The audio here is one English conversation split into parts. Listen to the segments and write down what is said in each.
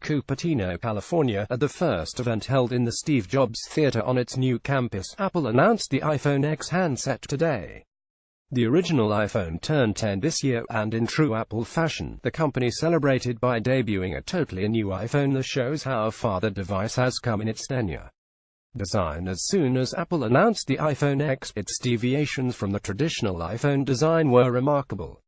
Cupertino, California, at the first event held in the Steve Jobs Theater on its new campus. Apple announced the iPhone X handset today. The original iPhone turned 10 this year, and in true Apple fashion, the company celebrated by debuting a totally new iPhone that shows how far the device has come in its tenure. Design. As soon as Apple announced the iPhone X, its deviations from the traditional iPhone design were remarkable.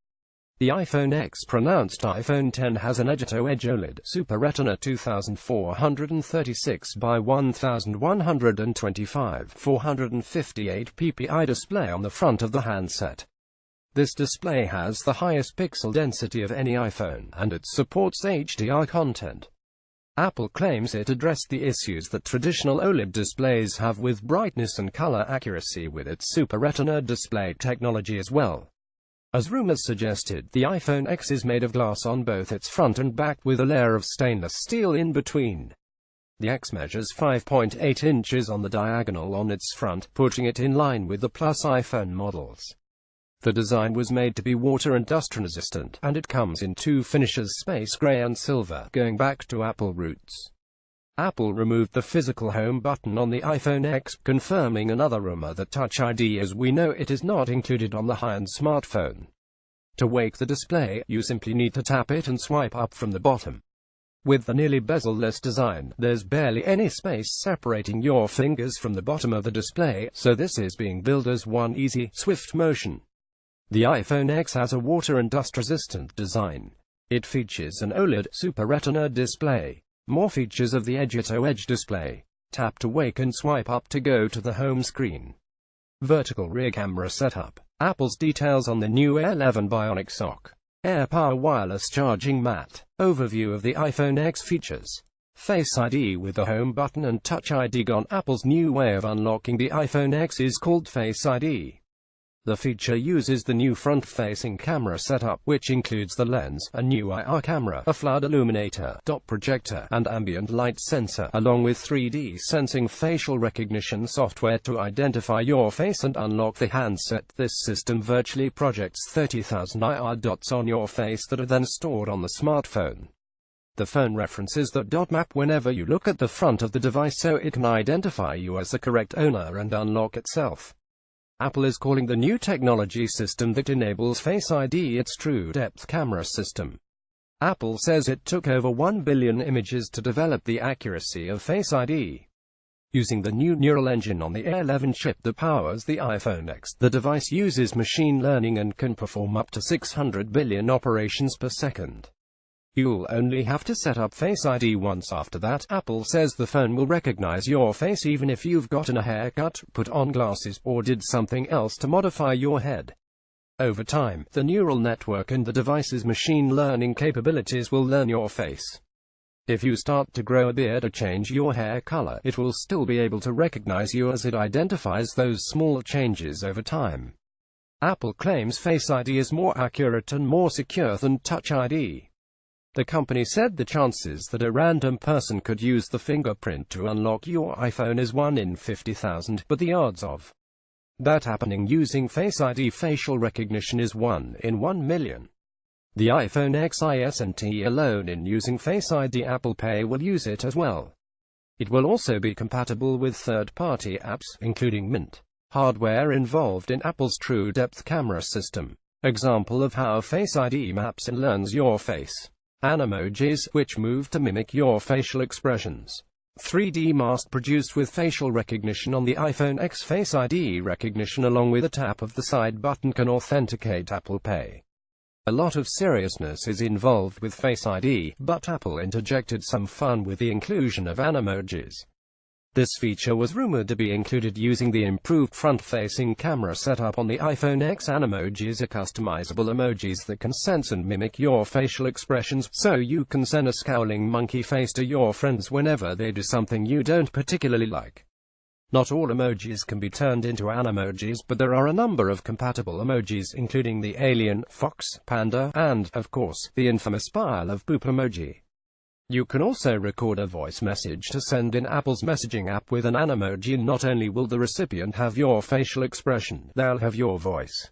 The iPhone X, pronounced iPhone 10, has an edge-to-edge OLED Super Retina 2436 by 1125 458 ppi display on the front of the handset. This display has the highest pixel density of any iPhone, and it supports HDR content. Apple claims it addressed the issues that traditional OLED displays have with brightness and color accuracy with its Super Retina display technology as well. As rumors suggested, the iPhone X is made of glass on both its front and back, with a layer of stainless steel in between. The X measures 5.8 inches on the diagonal on its front, putting it in line with the Plus iPhone models. The design was made to be water and dust resistant, and it comes in two finishes: space gray and silver, going back to Apple roots. Apple removed the physical home button on the iPhone X, confirming another rumor that Touch ID as we know it is not included on the high-end smartphone. To wake the display, you simply need to tap it and swipe up from the bottom. With the nearly bezel-less design, there's barely any space separating your fingers from the bottom of the display, so this is being billed as one easy, swift motion. The iPhone X has a water and dust-resistant design. It features an OLED Super Retina display. More features of the edge-to-edge display. Tap to wake and swipe up to go to the home screen. Vertical rear camera setup. Apple's details on the new A11 Bionic SoC. AirPower wireless charging mat. Overview of the iPhone X features. Face ID with the home button and Touch ID gone. Apple's new way of unlocking the iPhone X is called Face ID. The feature uses the new front-facing camera setup, which includes the lens, a new IR camera, a flood illuminator, dot projector, and ambient light sensor, along with 3D sensing facial recognition software to identify your face and unlock the handset. This system virtually projects 30,000 IR dots on your face that are then stored on the smartphone. The phone references that dot map whenever you look at the front of the device, so it can identify you as the correct owner and unlock itself. Apple is calling the new technology system that enables Face ID its True Depth camera system. Apple says it took over 1 billion images to develop the accuracy of Face ID. Using the new neural engine on the A11 chip that powers the iPhone X, the device uses machine learning and can perform up to 600 billion operations per second. You'll only have to set up Face ID once. After that, Apple says the phone will recognize your face even if you've gotten a haircut, put on glasses, or did something else to modify your head. Over time, the neural network and the device's machine learning capabilities will learn your face. If you start to grow a beard or change your hair color, it will still be able to recognize you as it identifies those small changes over time. Apple claims Face ID is more accurate and more secure than Touch ID. The company said the chances that a random person could use the fingerprint to unlock your iPhone is 1 in 50,000, but the odds of that happening using Face ID facial recognition is 1 in 1 million. The iPhone X isn't alone in using Face ID. Apple Pay will use it as well. It will also be compatible with third-party apps, including Mint. Hardware involved in Apple's True Depth camera system. Example of how Face ID maps and learns your face. Animojis, which move to mimic your facial expressions. 3D mask produced with facial recognition on the iPhone X. Face ID recognition along with a tap of the side button can authenticate Apple Pay. A lot of seriousness is involved with Face ID, but Apple interjected some fun with the inclusion of Animojis. This feature was rumored to be included using the improved front-facing camera setup on the iPhone X. Animojis are customizable emojis that can sense and mimic your facial expressions, so you can send a scowling monkey face to your friends whenever they do something you don't particularly like. Not all emojis can be turned into Animojis, but there are a number of compatible emojis, including the alien, fox, panda, and, of course, the infamous pile of poop emoji. You can also record a voice message to send in Apple's messaging app with an Animoji. Not only will the recipient have your facial expression, they'll have your voice.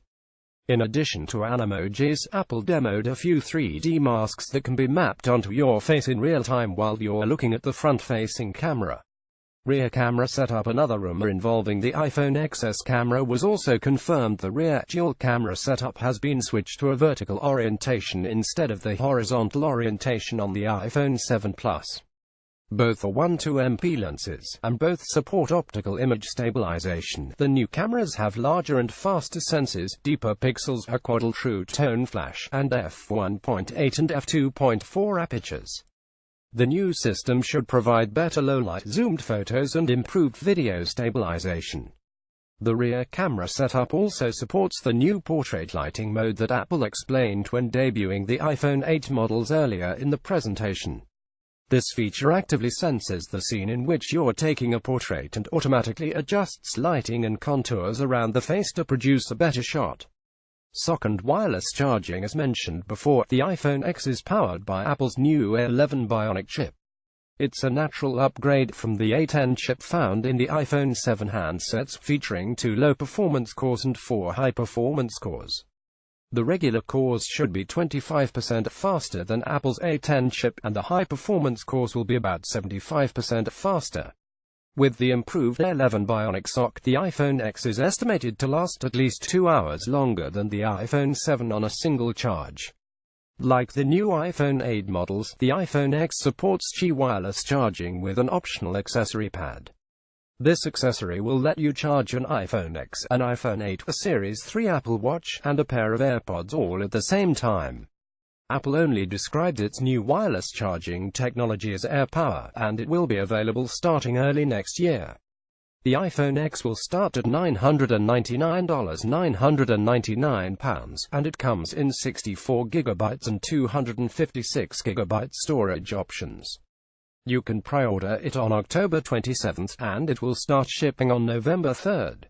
In addition to animojis, Apple demoed a few 3D masks that can be mapped onto your face in real time while you're looking at the front-facing camera. Rear camera setup. Another rumor involving the iPhone XS camera was also confirmed. The rear dual camera setup has been switched to a vertical orientation instead of the horizontal orientation on the iPhone 7 Plus. Both are 1.2MP lenses, and both support optical image stabilization. The new cameras have larger and faster sensors, deeper pixels, a quadruple true tone flash, and f1.8 and f2.4 apertures. The new system should provide better low-light zoomed photos and improved video stabilization. The rear camera setup also supports the new portrait lighting mode that Apple explained when debuting the iPhone 8 models earlier in the presentation. This feature actively senses the scene in which you're taking a portrait and automatically adjusts lighting and contours around the face to produce a better shot. SoC and wireless charging. As mentioned before, the iPhone X is powered by Apple's new A11 Bionic chip. It's a natural upgrade from the A10 chip found in the iPhone 7 handsets, featuring 2 low-performance cores and 4 high-performance cores. The regular cores should be 25% faster than Apple's A10 chip, and the high-performance cores will be about 75% faster. With the improved A11 Bionic SoC, the iPhone X is estimated to last at least 2 hours longer than the iPhone 7 on a single charge. Like the new iPhone 8 models, the iPhone X supports Qi wireless charging with an optional accessory pad. This accessory will let you charge an iPhone X, an iPhone 8, a Series 3 Apple Watch, and a pair of AirPods all at the same time. Apple only described its new wireless charging technology as AirPower, and it will be available starting early next year. The iPhone X will start at $999, and it comes in 64GB and 256GB storage options. You can pre-order it on October 27, and it will start shipping on November 3.